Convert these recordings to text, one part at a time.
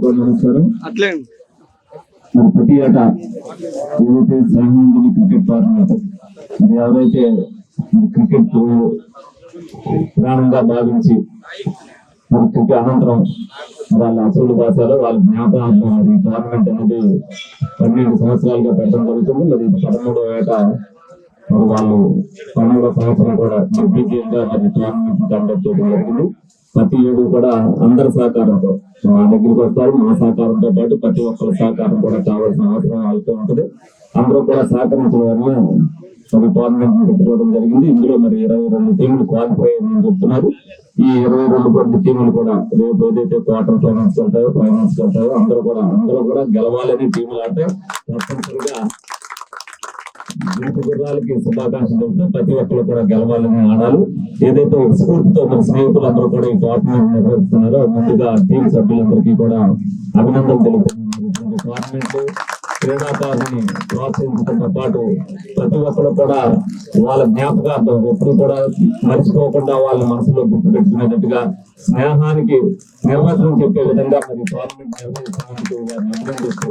కూడా నమస్కారం. అట్లే మరి ప్రతి ఏటా ఏదైతే శ్రీరామంజలి క్రికెట్ టోర్నమెంట్ మరి ఎవరైతే క్రికెట్ ప్రాణంగా భావించి మరి క్రికెట్ అనంతరం వాళ్ళ అసలు భాషలో వాళ్ళ జ్ఞాపకార్థం మరి టోర్నమెంట్ అనేది 12 సంవత్సరాలుగా పెట్టడం జరుగుతుంది. మరి 13వ ఏట మరి వాళ్ళు 12వ సంవత్సరం కూడా దిగ్విజయంగా మరి టోర్నమెంట్ కండక్ట్ చేయడం జరిగింది. ప్రతి ఏడు కూడా అందరి సహకారంతో మా దగ్గరికి వస్తారు. మా సహకారంతో పాటు ప్రతి ఒక్కరి సహకారం కూడా కావాల్సిన అవసరం వాళ్ళతో ఉంటుంది. అందరూ కూడా సహకరించడం వల్ల మరి టోర్నమెంట్ పెట్టుకోవడం జరిగింది. ఇందులో మరి 22 టీంలు క్వాలిఫై అయ్యాయని చెప్తున్నారు. ఈ 22 టీంలు కూడా రేపు ఏదైతే క్వార్టర్ ఫైనల్స్ వెళ్తాయో ఫైనల్స్ వెళ్తాయో అందరూ కూడా గెలవాలని టీంలు అంటే తప్పనిసరిగా గుర్రాలకి శుభాకాంక్షలు చెబుతూ ప్రతి ఒక్కరు కూడా గెలవాలని ఆడాలి. ఏదైతే ఒక స్ఫూర్తితో మన స్నేహితులు అందరూ కూడా ఈ టోర్నమెంట్ నిర్వహిస్తున్నారో ముందుగా టీం సభ్యులందరికీ కూడా అభినందనలు తెలుపుతున్నారు. టోర్నమెంట్ క్రీడాకారుని ప్రోత్సహించడంతో పాటు ప్రతి ఒక్కరు కూడా వాళ్ళ జ్ఞాపకార్థం ఎప్పుడు కూడా మర్చిపోకుండా వాళ్ళ మనసులో గుర్తు పెట్టుకునేటట్టుగా స్నేహానికి నిర్వచనం చెప్పే విధంగా మరి టోర్నమెంట్ నిర్వహిస్తున్నందుకు వారిని అభినందిస్తూ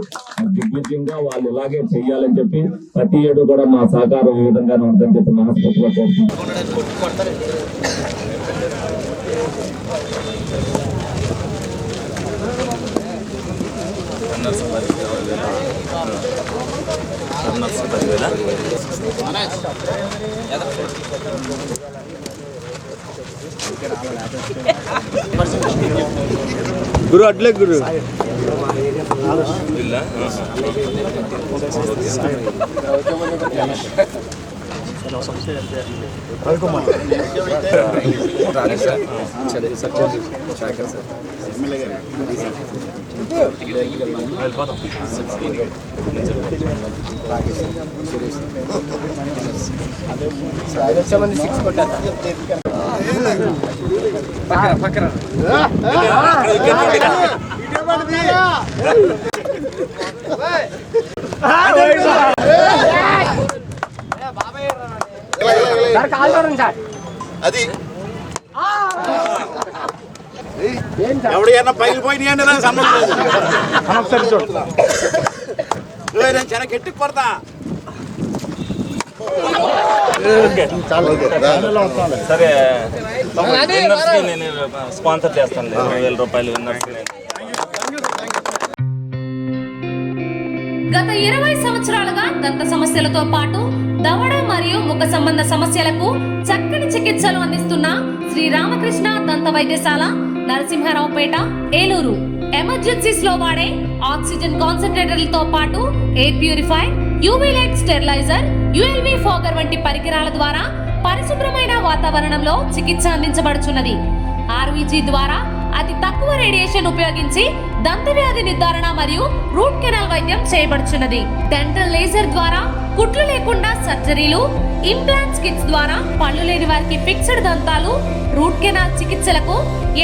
దిగ్విజయంగా వాళ్ళు ఇలాగే చెయ్యాలని చెప్పి ప్రతి ఏడు కూడా మా సహకారం ఈ విధంగానే ఉందని చెప్పి మనస్ఫూర్తిగా కోరుకుంటున్నాం. గురు అట్లే గురు పక్కన అది ఎవడైనా పగిలిపోయినాయండి నాకు సంబంధం లేదు. నేను చాలా గట్టికి పడతా. సరే నేను స్పాన్సర్ చేస్తాను 20,000 రూపాయలు విన్నర్స్. గత 20 సంవత్సరాలుగా దంత సమస్యలతో పాటు దవడ మరియు ముఖ సంబంధ సమస్యలకు చక్కని చికిత్సలు అందిస్తున్న శ్రీ రామకృష్ణ దంత వైద్యశాల, నరసింహారావుపేట, ఏలూరు. ఎమర్జెన్సీస్ లో వాడే ఆక్సిజన్ కాన్సంట్రేటర్లతో పాటు air purify, UV light steriliser, ULV fogger వంటి పరికరాల ద్వారా పరిశుభ్రమైన వాతావరణంలో చికిత్స అందించబడుచున్నది. ఆర్వీజీ ద్వారా అతి తక్కువ రేడియేషన్ ఉపయోగించి దంత వ్యాధి నిర్ధారణ మరియు రూట్ కెనాల్ వైద్యం చేయబడుచున్నది. డెంటల్ లేజర్ ద్వారా కుట్లు లేకుండా సర్జరీలు, ఇంప్లాంట్స్ కిట్స్ ద్వారా పళ్ళు లేని వారికి ఫిక్స్డ్ దంతాలు, రూట్ కెనాల్ చికిత్సలకు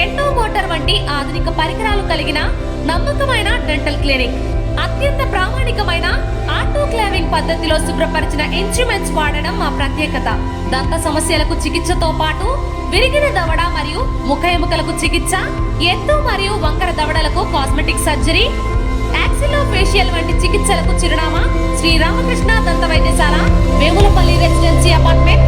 ఎండో మోటార్ వంటి ఆధునిక పరికరాలు కలిగిన నమ్మకమైన డెంటల్ క్లినిక్. అత్యంత ప్రామాణికమైన ఆటోక్లావింగ్ పద్ధతిలో శుభ్రపరిచిన ఇన్స్ట్రుమెంట్స్ వాడడం మా ప్రత్యేకత. దంత సమస్యలకు చికిత్సతో పాటు విరిగిన దవడ మరియు ముఖ ఎముకలకు చికిత్స, ఎత్తు మరియు వంకర దవడలకు కాస్మెటిక్ సర్జరీ, యాక్సిలోఫేషియల్ వంటి చికిత్సలకు చిరునామా శ్రీ రామకృష్ణ దంత వైద్యశాల, వేములపల్లి రెసిడెన్సీ అపార్ట్మెంట్,